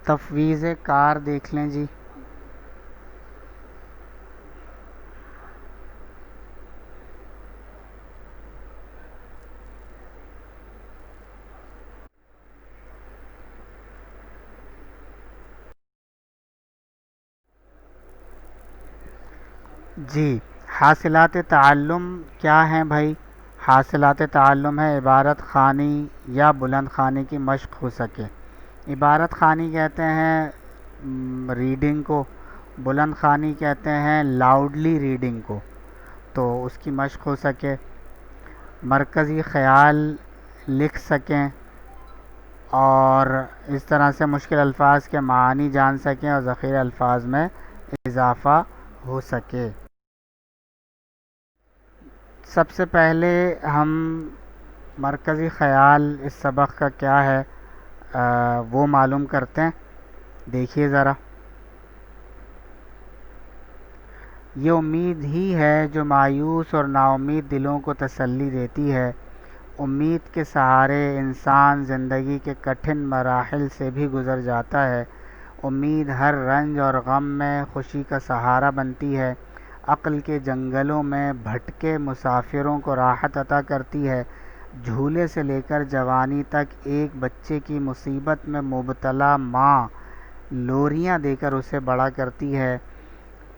تفویض کار دیکھ لیں جی. جی، حاصلات تعلم کیا ہیں بھائی؟ حاصلات تعلم ہے عبارت خوانی یا بلند خوانی کی مشق ہو سکے. عبارت خوانی کہتے ہیں ریڈنگ کو، بلند خوانی کہتے ہیں لاؤڈلی ریڈنگ کو. تو اس کی مشق ہو سکے، مرکزی خیال لکھ سکیں، اور اس طرح سے مشکل الفاظ کے معانی جان سکیں اور ذخیرہ الفاظ میں اضافہ ہو سکے. سب سے پہلے ہم مرکزی خیال اس سبق کا کیا ہے وہ معلوم کرتے ہیں. دیکھیے ذرا، یہ امید ہی ہے جو مایوس اور نا امید دلوں کو تسلی دیتی ہے. امید کے سہارے انسان زندگی کے کٹھن مراحل سے بھی گزر جاتا ہے. امید ہر رنج اور غم میں خوشی کا سہارا بنتی ہے. عقل کے جنگلوں میں بھٹکے مسافروں کو راحت عطا کرتی ہے. جھولے سے لے کر جوانی تک ایک بچے کی مصیبت میں مبتلا ماں لوریاں دے کر اسے بڑا کرتی ہے.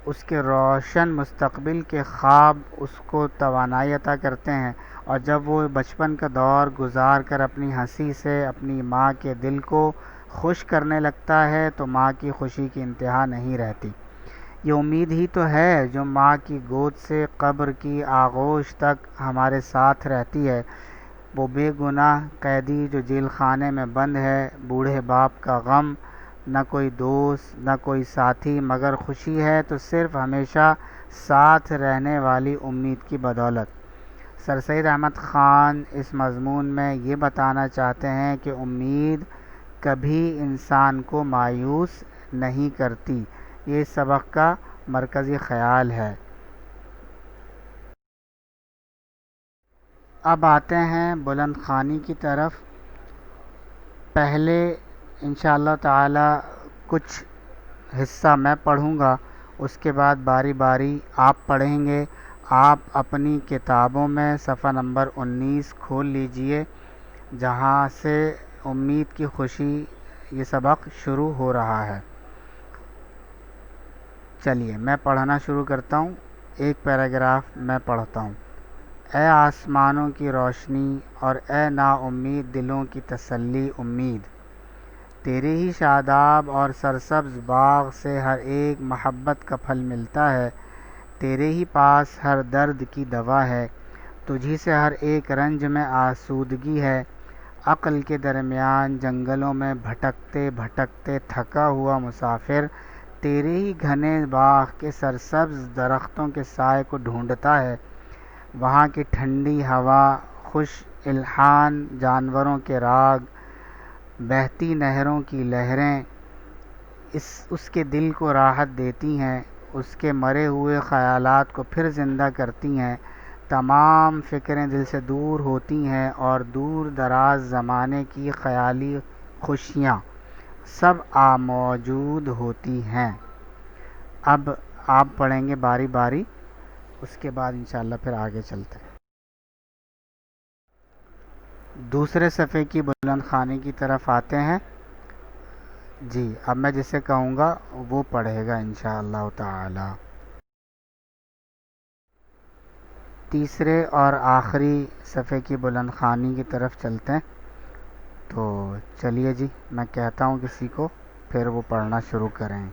اس کے روشن مستقبل کے خواب اس کو توانائی عطا کرتے ہیں، اور جب وہ بچپن کا دور گزار کر اپنی ہنسی سے اپنی ماں کے دل کو خوش کرنے لگتا ہے تو ماں کی خوشی کی انتہا نہیں رہتی. یہ امید ہی تو ہے جو ماں کی گود سے قبر کی آغوش تک ہمارے ساتھ رہتی ہے. وہ بے گناہ قیدی جو جیل خانے میں بند ہے، بوڑھے باپ کا غم، نہ کوئی دوست نہ کوئی ساتھی، مگر خوشی ہے تو صرف ہمیشہ ساتھ رہنے والی امید کی بدولت. سر سید احمد خان اس مضمون میں یہ بتانا چاہتے ہیں کہ امید کبھی انسان کو مایوس نہیں کرتی. یہ اس سبق کا مرکزی خیال ہے. اب آتے ہیں بلند خوانی کی طرف. پہلے انشاءاللہ تعالی کچھ حصہ میں پڑھوں گا، اس کے بعد باری باری آپ پڑھیں گے. آپ اپنی کتابوں میں صفحہ نمبر 19 کھول لیجئے، جہاں سے امید کی خوشی یہ سبق شروع ہو رہا ہے. چلیے میں پڑھنا شروع کرتا ہوں. ایک پیراگراف میں پڑھتا ہوں. اے آسمانوں کی روشنی اور اے نا امید دلوں کی تسلی امید، تیرے ہی شاداب اور سرسبز باغ سے ہر ایک محبت کا پھل ملتا ہے. تیرے ہی پاس ہر درد کی دوا ہے، تجھی سے ہر ایک رنج میں آسودگی ہے. عقل کے درمیان جنگلوں میں بھٹکتے بھٹکتے تھکا ہوا مسافر تیرے ہی گھنے باغ کے سرسبز درختوں کے سائے کو ڈھونڈتا ہے. وہاں کی ٹھنڈی ہوا، خوش الحان جانوروں کے راگ، بہتی نہروں کی لہریں اس کے دل کو راحت دیتی ہیں، اس کے مرے ہوئے خیالات کو پھر زندہ کرتی ہیں. تمام فکریں دل سے دور ہوتی ہیں اور دور دراز زمانے کی خیالی خوشیاں سب موجود ہوتی ہیں. اب آپ پڑھیں گے باری باری، اس کے بعد انشاءاللہ پھر آگے چلتے ہیں. دوسرے صفحے کی بلند خوانی کی طرف آتے ہیں. جی اب میں جسے کہوں گا وہ پڑھے گا انشاءاللہ تعالی. تیسرے اور آخری صفحے کی بلند خوانی کی طرف چلتے ہیں. تو چلیے جی میں کہتا ہوں کسی کو، پھر وہ پڑھنا شروع کریں.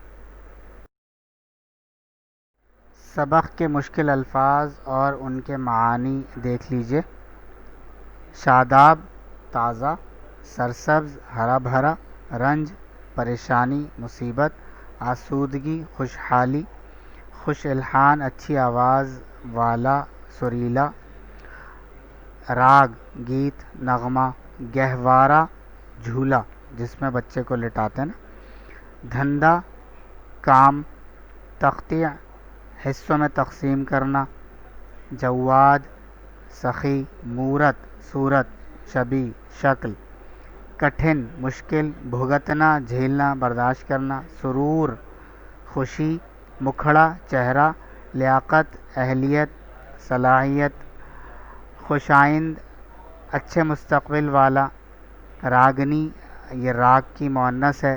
سبق کے مشکل الفاظ اور ان کے معانی دیکھ لیجئے. شاداب تازہ، سرسبز ہرا بھرا، رنج پریشانی مصیبت، آسودگی خوشحالی، خوش الحان اچھی آواز والا سریلا، راگ گیت نغمہ، گہوارہ جھولا جس میں بچے کو لٹاتے ہیں نا، دھندا کام، تقطیع حصوں میں تقسیم کرنا، جواد سخی، مورت صورت شبیہ شکل، کٹھن مشکل، بھگتنا جھیلنا برداشت کرنا، سرور خوشی، مکھڑا چہرہ، لیاقت اہلیت صلاحیت، خوشائند اچھے مستقبل والا، راگنی یہ راگ کی مؤنث ہے،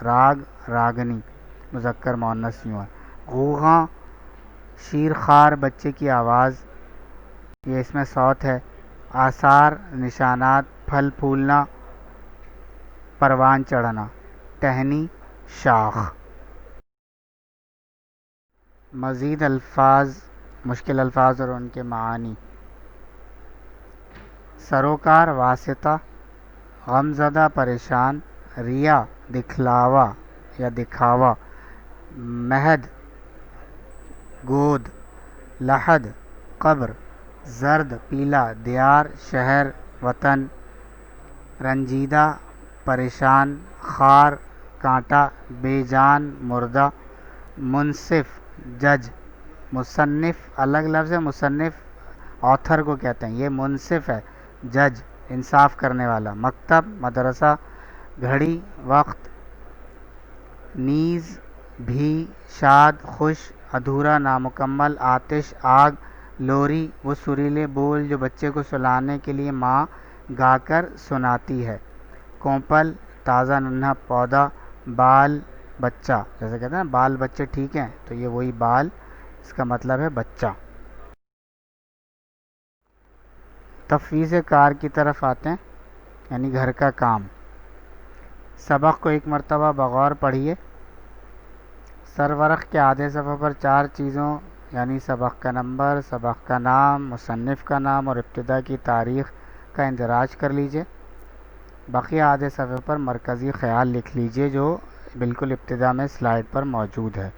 راگ راگنی مذکر مؤنث یوں ہے، غوغاں شیر خوار بچے کی آواز، یہ اس میں صوت ہے، آثار نشانات پھل پھولنا پروان چڑھنا، ٹہنی شاخ۔ مزید الفاظ مشکل الفاظ اور ان کے معانی: سروکار واسطہ، غمزدہ پریشان، ریا دکھلاوا یا دکھاوا، مہد گود، لحد قبر، زرد پیلا، دیار شہر وطن، رنجیدہ پریشان، خار کانٹا، بے جان مردہ، منصف جج، مصنف الگ لفظ ہے، مصنف آتھر کو کہتے ہیں، یہ منصف ہے جج انصاف کرنے والا، مکتب مدرسہ، گھڑی وقت، نیز بھی، شاد خوش، ادھورا نامکمل، آتش آگ، لوری وہ سریلے بول جو بچے کو سلانے کے لیے ماں گا کر سناتی ہے، کونپل تازہ ننھا پودا، بال بچہ، جیسے کہتے ہیں بال بچے ٹھیک ہیں تو یہ وہی بال اس کا مطلب ہے بچہ۔ تفویض کار کی طرف آتے ہیں، یعنی گھر کا کام۔ سبق کو ایک مرتبہ بغور پڑھیے۔ سرورق کے آدھے صفحے پر 4 چیزوں یعنی سبق کا نمبر، سبق کا نام، مصنف کا نام اور ابتدا کی تاریخ کا اندراج کر لیجئے۔ بقیہ آدھے صفحے پر مرکزی خیال لکھ لیجئے جو بالکل ابتدا میں سلائیڈ پر موجود ہے۔